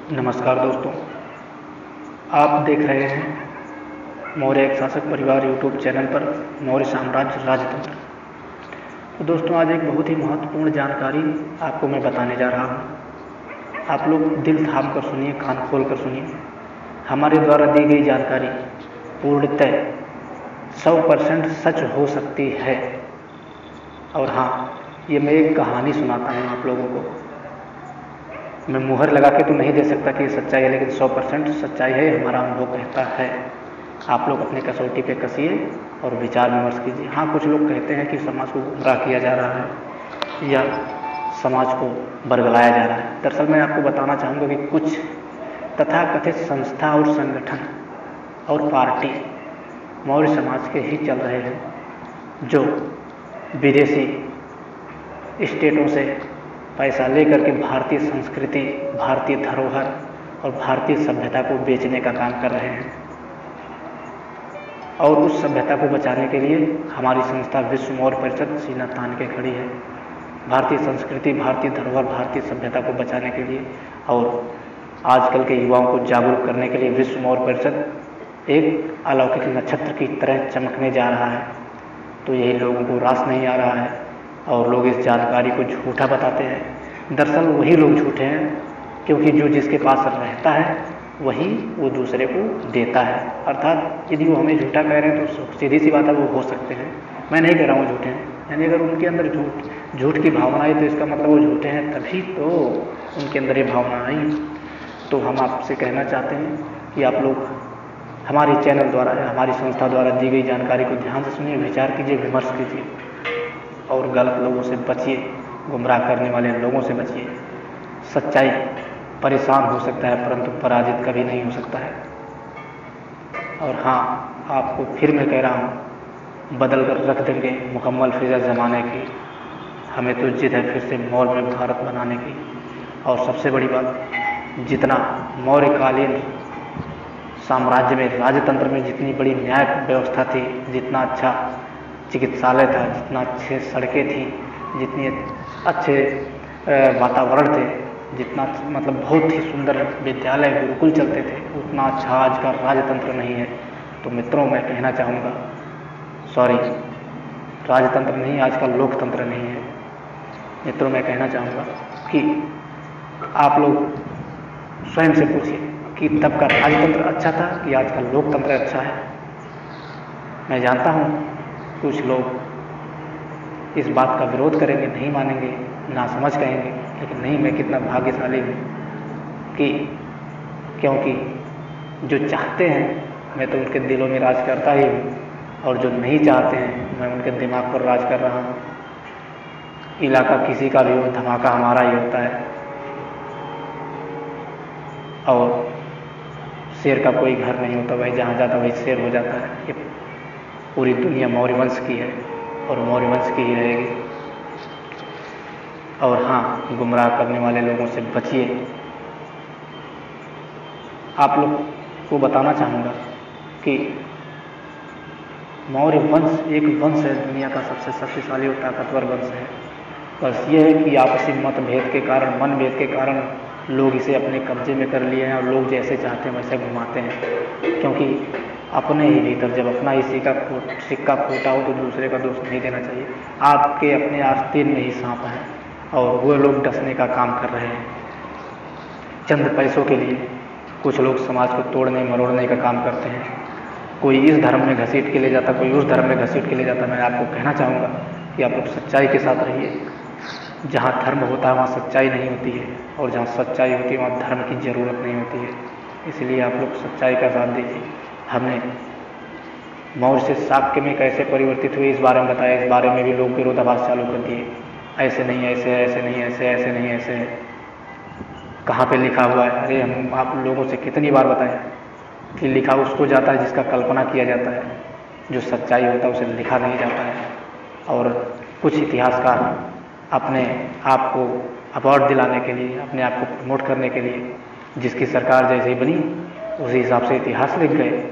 नमस्कार दोस्तों, आप देख रहे हैं मौर्य एक शासक परिवार यूट्यूब चैनल पर मौर्य साम्राज्य राजतंत्र। तो दोस्तों, आज एक बहुत ही महत्वपूर्ण जानकारी आपको मैं बताने जा रहा हूँ। आप लोग दिल थाम कर सुनिए, कान खोल कर सुनिए। हमारे द्वारा दी गई जानकारी पूर्णतः 100% सच हो सकती है। और हाँ, ये मैं एक कहानी सुनाता हूँ आप लोगों को। मैं मुहर लगा के तो नहीं दे सकता कि ये सच्चाई है, लेकिन 100% सच्चाई है, हमारा अनुभव कहता है। आप लोग अपने कसौटी पे कसिए और विचार विमर्श कीजिए। हाँ, कुछ लोग कहते हैं कि समाज को गुमराह किया जा रहा है या समाज को बरगलाया जा रहा है। दरअसल मैं आपको बताना चाहूँगा कि कुछ तथाकथित संस्था और संगठन और पार्टी मौर्य समाज के ही चल रहे हैं, जो विदेशी स्टेटों से पैसा लेकर के भारतीय संस्कृति, भारतीय धरोहर और भारतीय सभ्यता को बेचने का काम कर रहे हैं। और उस सभ्यता को बचाने के लिए हमारी संस्था विश्व मौर्य परिषद सीना तान के खड़ी है। भारतीय संस्कृति, भारतीय धरोहर, भारतीय सभ्यता को बचाने के लिए और आजकल के युवाओं को जागरूक करने के लिए विश्व मौर्य परिषद एक अलौकिक नक्षत्र की तरह चमकने जा रहा है। तो यही लोगों को रास नहीं आ रहा है और लोग इस जानकारी को झूठा बताते हैं। दरअसल वही लोग झूठे हैं, क्योंकि जो जिसके पास रहता है वही वो दूसरे को देता है। अर्थात यदि वो हमें झूठा कह रहे हैं तो सीधी सी बात है, वो हो सकते हैं। मैं नहीं कह रहा हूँ झूठे हैं, यानी अगर उनके अंदर झूठ की भावना आई तो इसका मतलब वो झूठे हैं, तभी तो उनके अंदर ये भावना आई। तो हम आपसे कहना चाहते हैं कि आप लोग हमारे चैनल द्वारा या हमारी संस्था द्वारा दी गई जानकारी को ध्यान से सुनिए, विचार कीजिए, विमर्श कीजिए और गलत लोगों से बचिए, गुमराह करने वाले लोगों से बचिए। सच्चाई परेशान हो सकता है, परंतु पराजित कभी नहीं हो सकता है। और हाँ, आपको फिर मैं कह रहा हूँ, बदल कर रख देंगे मुकम्मल फिजा ज़माने की। हमें तो जिद है फिर से मौर्य में भारत बनाने की। और सबसे बड़ी बात, जितना मौर्यकालीन साम्राज्य में, राजतंत्र में जितनी बड़ी न्याय व्यवस्था थी, जितना अच्छा चिकित्सालय था, जितना अच्छे सड़कें थी, जितने अच्छे वातावरण थे, जितना मतलब बहुत ही सुंदर विद्यालय गुरुकुल चलते थे, उतना अच्छा आज का राजतंत्र नहीं है। तो मित्रों, मैं कहना चाहूँगा, सॉरी, राजतंत्र नहीं, आज का लोकतंत्र नहीं है। मित्रों, मैं कहना चाहूँगा कि आप लोग स्वयं से पूछिए कि तब का राजतंत्र अच्छा था कि आज का लोकतंत्र अच्छा है। मैं जानता हूँ कुछ लोग इस बात का विरोध करेंगे, नहीं मानेंगे, नासमझ कहेंगे, लेकिन नहीं, मैं कितना भाग्यशाली हूँ कि क्योंकि जो चाहते हैं मैं तो उनके दिलों में राज करता ही हूँ, और जो नहीं चाहते हैं मैं उनके दिमाग पर राज कर रहा हूँ। इलाका किसी का भी हो, धमाका हमारा ही होता है। और शेर का कोई घर नहीं होता, वही जहाँ जाता वही शेर हो जाता है। ये पूरी दुनिया मौर्य वंश की है और मौर्य वंश की ही रहेगी। और हाँ, गुमराह करने वाले लोगों से बचिए। आप लोग को बताना चाहूँगा कि मौर्य वंश एक वंश है, दुनिया का सबसे शक्तिशाली और ताकतवर वंश है। बस ये है कि आपसी मतभेद के कारण, मनभेद के कारण लोग इसे अपने कब्जे में कर लिए हैं और लोग जैसे चाहते हैं वैसे घुमाते हैं। क्योंकि अपने ही भीतर जब अपना ही सिक्का खोटा हो तो दूसरे का दोष नहीं देना चाहिए। आपके अपने आस्तीन में ही सांप है और वो लोग डसने का काम कर रहे हैं चंद पैसों के लिए। कुछ लोग समाज को तोड़ने मरोड़ने का काम करते हैं। कोई इस धर्म में घसीट के ले जाता, कोई उस धर्म में घसीट के ले जाता। मैं आपको कहना चाहूँगा कि आप लोग सच्चाई के साथ रहिए। जहाँ धर्म होता है वहाँ सच्चाई नहीं होती है, और जहाँ सच्चाई होती है वहाँ धर्म की ज़रूरत नहीं होती है। इसलिए आप लोग सच्चाई का साथ दीजिए। हमने मौर्य से शाक्य में कैसे परिवर्तित हुए इस बारे में बताया, इस बारे में भी लोग विरोधाभास चालू कर दिए। ऐसे नहीं, ऐसे, ऐसे नहीं, ऐसे, ऐसे नहीं, ऐसे है। कहाँ पे लिखा हुआ है? अरे हम आप लोगों से कितनी बार बताएं कि लिखा उसको जाता है जिसका कल्पना किया जाता है, जो सच्चाई होता है उसे लिखा नहीं जाता है। और कुछ इतिहासकार अपने आप को अवार्ड दिलाने के लिए, अपने आप को प्रमोट करने के लिए, जिसकी सरकार जैसे बनी उसी हिसाब से इतिहास लिख गए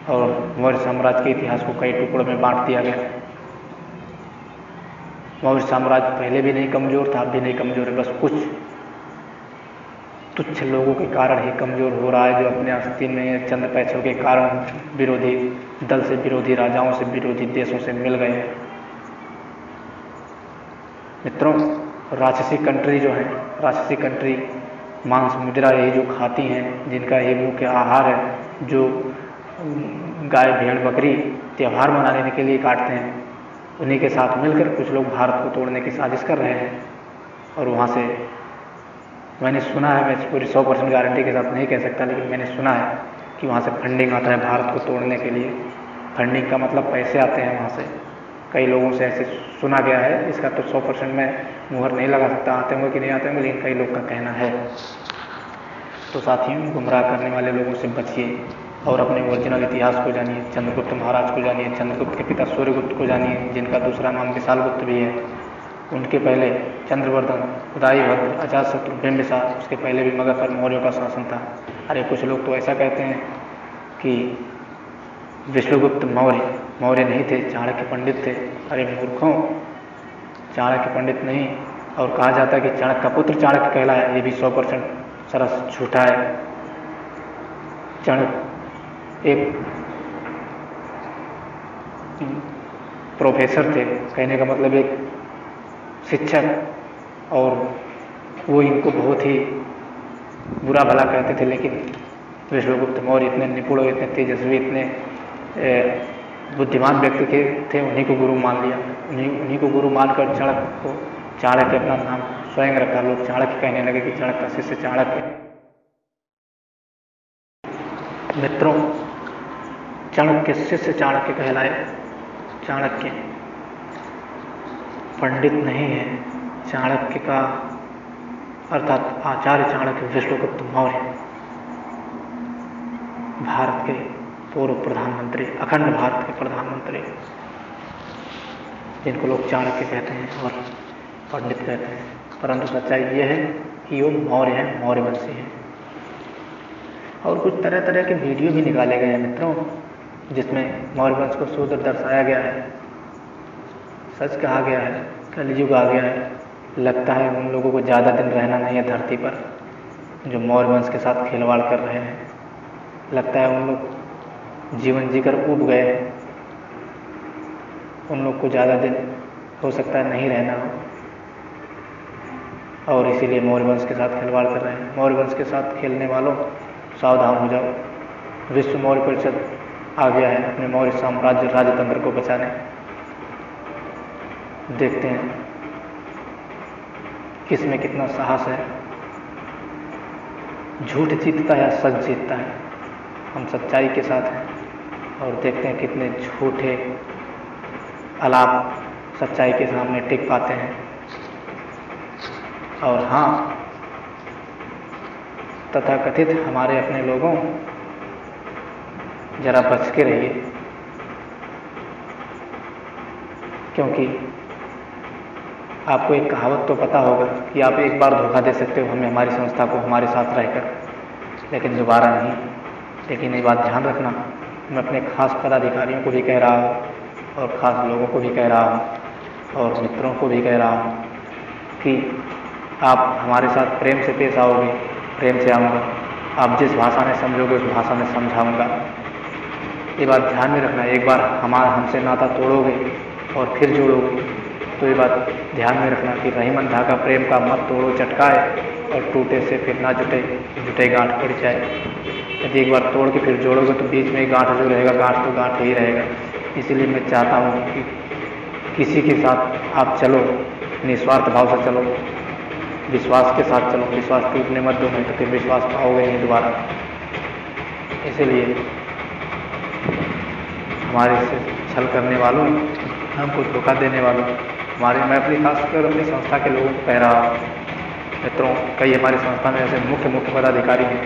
और मौर्य साम्राज्य के इतिहास को कई टुकड़ों में बांट दिया गया। मौर्य साम्राज्य पहले भी नहीं कमज़ोर था, अब भी नहीं कमज़ोर है। बस कुछ तुच्छ लोगों के कारण ही कमज़ोर हो रहा है, जो अपने आस्तीन में चंद पैसों के कारण विरोधी दल से, विरोधी राजाओं से, विरोधी देशों से मिल गए हैं। मित्रों, राक्षसी कंट्री जो है, राक्षसी कंट्री मांस मुद्रा यही जो खाती हैं, जिनका ये मुख्य आहार है, जो गाय भेड़ बकरी त्यौहार मनाने के लिए काटते हैं, उन्हीं के साथ मिलकर कुछ लोग भारत को तोड़ने की साजिश कर रहे हैं। और वहाँ से मैंने सुना है, मैं पूरी 100% गारंटी के साथ नहीं कह सकता, लेकिन मैंने सुना है कि वहाँ से फंडिंग आता है भारत को तोड़ने के लिए। फंडिंग का मतलब पैसे आते हैं वहाँ से, कई लोगों से ऐसे सुना गया है। इसका तो 100% मैं मुहर नहीं लगा सकता, आते होंगे कि नहीं आते होंगे, लेकिन कई लोग का कहना है। तो साथियों, गुमराह करने वाले लोगों से बचिए और अपने ओरिजिनल इतिहास को जानिए। चंद्रगुप्त महाराज को जानिए, चंद्रगुप्त के पिता सूर्यगुप्त को जानिए, जिनका दूसरा नाम विशालगुप्त भी है। उनके पहले चंद्रवर्धन, उदयभद्र, अजातशत्रु, बिंबिसार, उसके पहले भी मगध पर मौर्यों का शासन था। अरे कुछ लोग तो ऐसा कहते हैं कि विष्णुगुप्त मौर्य नहीं थे, चाणक्य पंडित थे। अरे मूर्खों, चाणक्य पंडित नहीं, और कहा जाता है कि चाणक्य का पुत्र चाणक्य कहलाया, ये भी 100% सरस झूठा है। चाणक्य एक प्रोफेसर थे, कहने का मतलब एक शिक्षक, और वो इनको बहुत ही बुरा भला कहते थे। लेकिन विष्णुगुप्त मौर्य इतने निपुण, इतने तेजस्वी, इतने बुद्धिमान व्यक्ति थे, उन्हीं को गुरु मान लिया। उन्हीं को गुरु मानकर चाणक्य अपना नाम स्वयं रखा। लोग चाणक्य कहने लगे कि चाणक्य का शिष्य चाणक्य। मित्रों, चाणक्य शिष्य चाणक्य कहलाए। चाणक्य पंडित नहीं है। चाणक्य का अर्थात आचार्य चाणक्य विष्णुगुप्त मौर्य भारत के पूर्व प्रधानमंत्री, अखंड भारत के प्रधानमंत्री, जिनको लोग चाणक्य कहते हैं और पंडित कहते हैं, परंतु सच्चाई ये है कि वो मौर्य हैं, मौर्यवंशी हैं। और कुछ तरह तरह के वीडियो भी निकाले गए हैं मित्रों, जिसमें मौर्यवंश को शूद्र दर्शाया गया है। सच कहा गया है, कलयुग आ गया है। लगता है उन लोगों को ज़्यादा दिन रहना नहीं है धरती पर, जो मौर्यवंश के साथ खिलवाड़ कर रहे हैं। लगता है उन लोग जीवन जीकर ऊब गए हैं, उन लोग को ज़्यादा दिन हो सकता है नहीं रहना हो, और इसीलिए मौर्यवंश के साथ खिलवाड़ कर रहे हैं। मौर्यवंश के साथ खेलने वालों, सावधान हो जाओ। विश्व मौर्य परिषद आ गया है अपने मौर्य साम्राज्य राजतंत्र को बचाने। देखते हैं किसमें कितना साहस है। झूठ जीतता है या सच जीतता है। हम सच्चाई के साथ हैं और देखते हैं कितने झूठे आलाप सच्चाई के सामने टिक पाते हैं। और हाँ, तथाकथित हमारे अपने लोगों, जरा बच के रहिए, क्योंकि आपको एक कहावत तो पता होगा कि आप एक बार धोखा दे सकते हो हमें, हमारी संस्था को, हमारे साथ रहकर, लेकिन दोबारा नहीं। लेकिन ये बात ध्यान रखना, मैं अपने खास पदाधिकारियों को भी कह रहा हूँ और ख़ास लोगों को भी कह रहा हूँ और मित्रों को भी कह रहा हूँ कि आप हमारे साथ प्रेम से पेश आओगे, प्रेम से आऊँगा। आप जिस भाषा में समझोगे उस भाषा में समझाऊँगा। ये बात ध्यान में रखना। एक बार हमसे नाता तोड़ोगे और फिर जोड़ोगे, तो ये बात ध्यान में रखना कि रहीमन धागा प्रेम का मत तोड़ो चटकाए, और टूटे से फिर ना जुटे, जुटे गांठ पड़ जाए। यदि एक बार तोड़ के फिर जोड़ोगे तो बीच में गांठ जो रहेगा, गांठ तो गांठ ही रहेगा। इसीलिए मैं चाहता हूँ कि किसी के साथ आप चलो, निस्वार्थ भाव से चलो, विश्वास के साथ चलो। विश्वास टूटने मत दो, नहीं तो फिर विश्वास पाओगे नहीं दोबारा। इसलिए हमारे से छल करने वालों, हमको धोखा देने वालों, मैं अपनी खासकर अपनी संस्था के लोगों को कह रहा हूँ। मित्रों, कई हमारी संस्था में ऐसे मुख्य पदाधिकारी हैं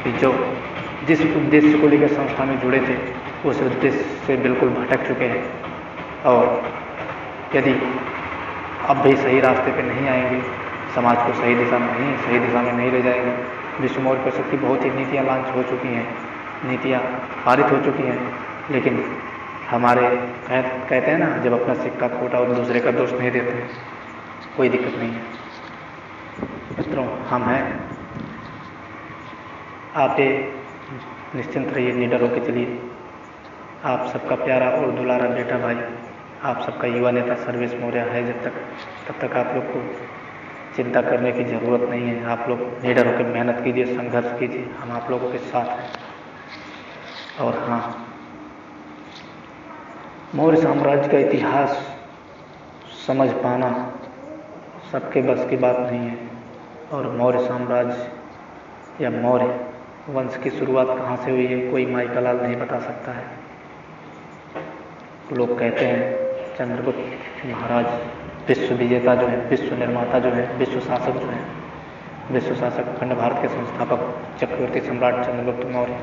कि जो जिस उद्देश्य को लेकर संस्था में जुड़े थे, उस उद्देश्य से बिल्कुल भटक चुके हैं, और यदि अब भी सही रास्ते पे नहीं आएंगे, समाज को सही दिशा में नहीं ले जाएंगे। विश्व मौर्य परिषद की बहुत ही नीतियाँ लॉन्च हो चुकी हैं, नीतियाँ पारित हो चुकी हैं, लेकिन हमारे कहते हैं ना, जब अपना सिक्का खोटा और दूसरे का दोष नहीं देते हैं, कोई दिक्कत नहीं है। मित्रों, हम हैं आप ये निश्चिंत रहिए, निडर होकर चलिए। आप सबका प्यारा और दुलारा बेटा भाई, आप सबका युवा नेता सर्वेश मौर्य है जब तक, तब तक आप लोग को चिंता करने की ज़रूरत नहीं है। आप लोग निडर होकर मेहनत कीजिए, संघर्ष कीजिए, हम आप लोगों के साथ हैं। और हाँ, मौर्य साम्राज्य का इतिहास समझ पाना सबके बस की बात नहीं है। और मौर्य साम्राज्य या मौर्य वंश की शुरुआत कहाँ से हुई है कोई माई का लाल नहीं बता सकता है। लोग कहते हैं चंद्रगुप्त महाराज विश्व विजेता जो है, विश्व निर्माता जो है, विश्व शासक जो है, विश्व शासक अखंड भारत के संस्थापक चक्रवर्ती सम्राट चंद्रगुप्त मौर्य,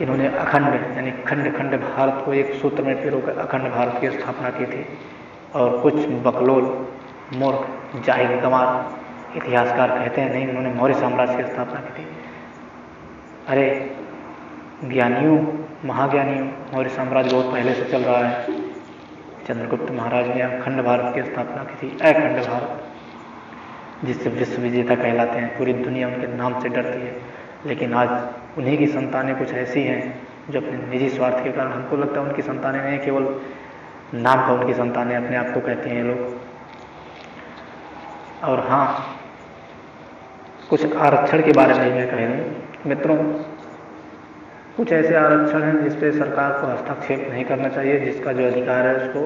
इन्होंने अखंड यानी खंड खंड भारत को एक सूत्र में पिरोकर अखंड भारत की स्थापना की थी। और कुछ बकलोल, मूर्ख, जाहिल, गंवार इतिहासकार कहते हैं नहीं, उन्होंने मौर्य साम्राज्य की स्थापना की थी। अरे ज्ञानियों, महाज्ञानियों, मौर्य साम्राज्य बहुत पहले से चल रहा है। चंद्रगुप्त महाराज ने अखंड भारत की स्थापना की थी, अखंड भारत, जिससे विश्व विजेता कहलाते हैं। पूरी दुनिया उनके नाम से डरती है। लेकिन आज उन्हीं की संतानें कुछ ऐसी हैं जो अपने निजी स्वार्थ के कारण, हमको लगता है उनकी संतानें नहीं, केवल नाम का उनकी संतानें अपने आप को कहते हैं लोग। और हाँ, कुछ आरक्षण के बारे में मैं कह दूँ मित्रों, कुछ ऐसे आरक्षण हैं जिस पे सरकार को हस्तक्षेप नहीं करना चाहिए। जिसका जो अधिकार है उसको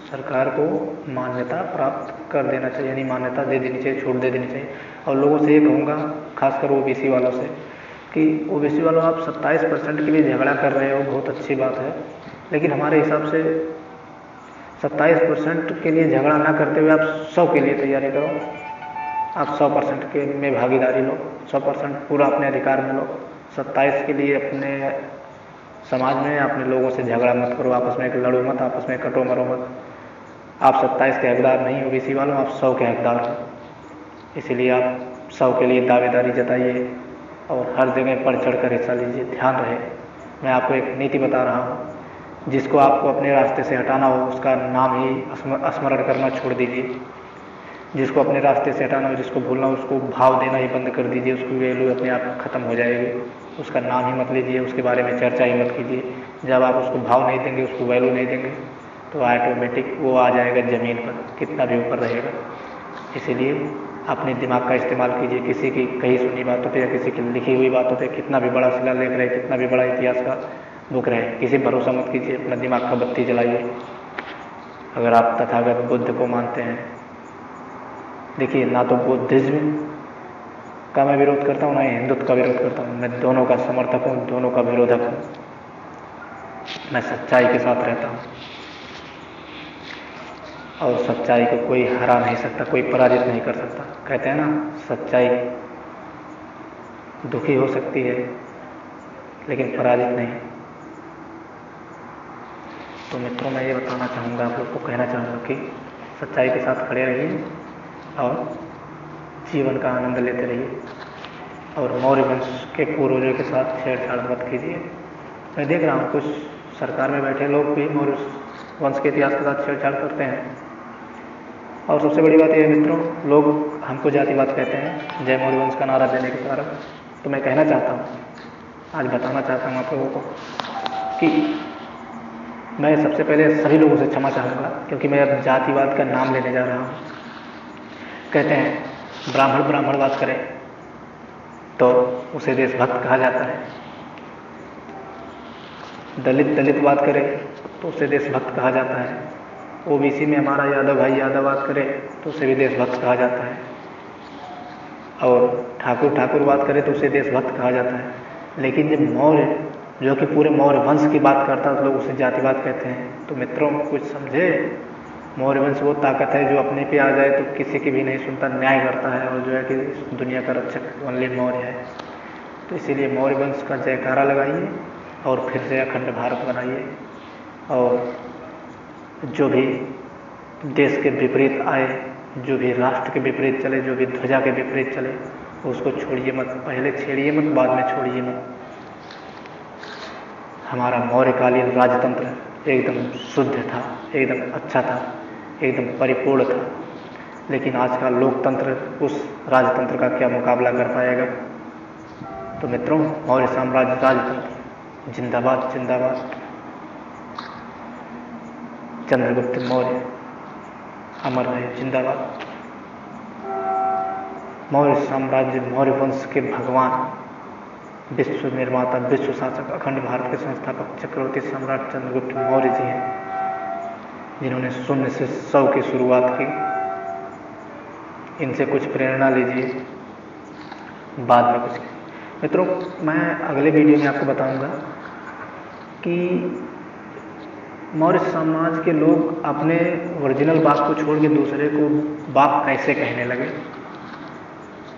सरकार को मान्यता प्राप्त कर देना चाहिए, यानी मान्यता दे देनी चाहिए, छूट दे देनी चाहिए। और लोगों से ये कहूँगा, खासकर ओबीसी वालों से, कि ओबीसी वालों आप 27% के लिए झगड़ा कर रहे हो, बहुत अच्छी बात है। लेकिन हमारे हिसाब से 27% के लिए झगड़ा ना करते हुए आप 100 के लिए तैयारी करो। आप 100% के में भागीदारी लो, 100% पूरा अपने अधिकार में लो। 27 के लिए अपने समाज में अपने लोगों से झगड़ा मत करो, आपस में लड़ो मत, आपस में कटो मरो मत। आप 27 के हकदार नहीं हो ओबीसी वालों, आप 100 के हकदार हो। इसीलिए आप 100 के लिए दावेदारी जताइए और हर जगह बढ़ चढ़ कर हिस्सा लीजिए। ध्यान रहे, मैं आपको एक नीति बता रहा हूँ, जिसको आपको अपने रास्ते से हटाना हो उसका नाम ही स्मरण करना छोड़ दीजिए। जिसको अपने रास्ते से हटाना हो, जिसको भूलना हो, उसको भाव देना ही बंद कर दीजिए। उसकी वैल्यू अपने आप खत्म हो जाएगी। उसका नाम ही मत लीजिए, उसके बारे में चर्चा ही मत कीजिए। जब आप उसको भाव नहीं देंगे, उसको वैल्यू नहीं देंगे, तो ऑटोमेटिक वो आ जाएगा ज़मीन पर, कितना भी ऊपर रहेगा। इसीलिए अपने दिमाग का इस्तेमाल कीजिए। किसी की कही सुनी बातों पे या किसी की लिखी हुई बातों पे, कितना भी बड़ा शिलालेख रहे, कितना भी बड़ा इतिहास का बुक रहे, किसी भरोसा मत कीजिए। अपना दिमाग का बत्ती जलाइए। अगर आप तथागत बुद्ध को मानते हैं, देखिए, ना तो बुद्धिज्म का मैं विरोध करता हूँ, ना हिंदुत्व का विरोध करता हूँ। मैं दोनों का समर्थक हूँ, दोनों का विरोधक हूँ। मैं सच्चाई के साथ रहता हूँ और सच्चाई को कोई हरा नहीं सकता, कोई पराजित नहीं कर सकता। कहते हैं ना, सच्चाई दुखी हो सकती है लेकिन पराजित नहीं। तो मित्रों, मैं ये बताना चाहूँगा, आप लोग को कहना चाहूँगा कि सच्चाई के साथ खड़े रहिए और जीवन का आनंद लेते रहिए। और मौर्य वंश के पूर्वजों के साथ छेड़छाड़ मत कीजिए। मैं देख रहा हूँ कुछ सरकार में बैठे लोग भी मौर्य वंश के इतिहास के साथ छेड़छाड़ करते हैं। और सबसे बड़ी बात यह है मित्रों, लोग हमको जातिवाद कहते हैं जय मौर्य वंश का नारा देने के कारण। तो मैं कहना चाहता हूँ, आज बताना चाहता हूँ आप लोगों को कि मैं सबसे पहले सभी लोगों से क्षमा चाहूँगा, क्योंकि मैं अब जातिवाद का नाम लेने जा रहा हूँ। कहते हैं ब्राह्मण ब्राह्मणवाद करे तो उसे देशभक्त कहा जाता है, दलित दलितवाद करे तो उसे देशभक्त कहा जाता है, ओबीसी में हमारा यादव भाई यादववाद करे तो उसे भी देशभक्त कहा जाता है, और ठाकुर ठाकुरवाद करे तो उसे देशभक्त कहा जाता है। लेकिन जब मौर्य, जो कि पूरे मौर्य वंश की बात करता है, तो लोग उसे जातिवाद कहते हैं। तो मित्रों, कुछ समझे, मौर्य वंश वो ताकत है जो अपने पे आ जाए तो किसी की भी नहीं सुनता, न्याय करता है, और जो है कि इस दुनिया का रक्षक ओनली मौर्य है। तो इसीलिए मौर्य वंश का जयकारा लगाइए और फिर से अखंड भारत बनाइए। और जो भी देश के विपरीत आए, जो भी राष्ट्र के विपरीत चले, जो भी ध्वजा के विपरीत चले, उसको छोड़िए मत। पहले छेड़िए मत, बाद में छोड़िए मत। हमारा मौर्यकालीन राजतंत्र एकदम शुद्ध था, एकदम अच्छा था, एकदम परिपूर्ण था। लेकिन आज का लोकतंत्र उस राजतंत्र का क्या मुकाबला कर पाएगा? तो मित्रों, मौर्य साम्राज्य राजतंत्र जिंदाबाद जिंदाबाद। चंद्रगुप्त मौर्य अमर रहे, जिंदाबाद। मौर्य साम्राज्य, मौर्य वंश के भगवान, विश्व निर्माता, विश्व शासक, अखंड भारत के संस्थापक चक्रवर्ती सम्राट चंद्रगुप्त मौर्य जी हैं, जिन्होंने 0 से 100 की शुरुआत की। इनसे कुछ प्रेरणा लीजिए, बाद में कुछ। मित्रों, मैं अगले वीडियो में आपको बताऊंगा कि मौर्य समाज के लोग अपने ओरिजिनल बाप को छोड़ के दूसरे को बाप कैसे कहने लगे।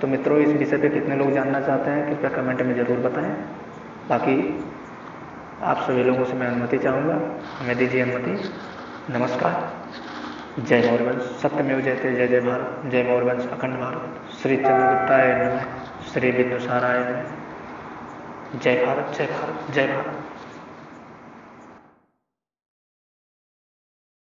तो मित्रों, इस विषय पे कितने लोग जानना चाहते हैं कृपया कमेंट में ज़रूर बताएं। बाकी आप सभी लोगों से मैं अनुमति चाहूँगा, हमें दीजिए अनुमति। नमस्कार। जय मौर्य वंश, सत्यमेव जयते, जय जय भारत, जय मौर्य वंश अखंड भारत, श्री चंद्रगुप्ताय नमः, श्री बिंदुसाराय नमः। जय भारत जय भारत जय भारत।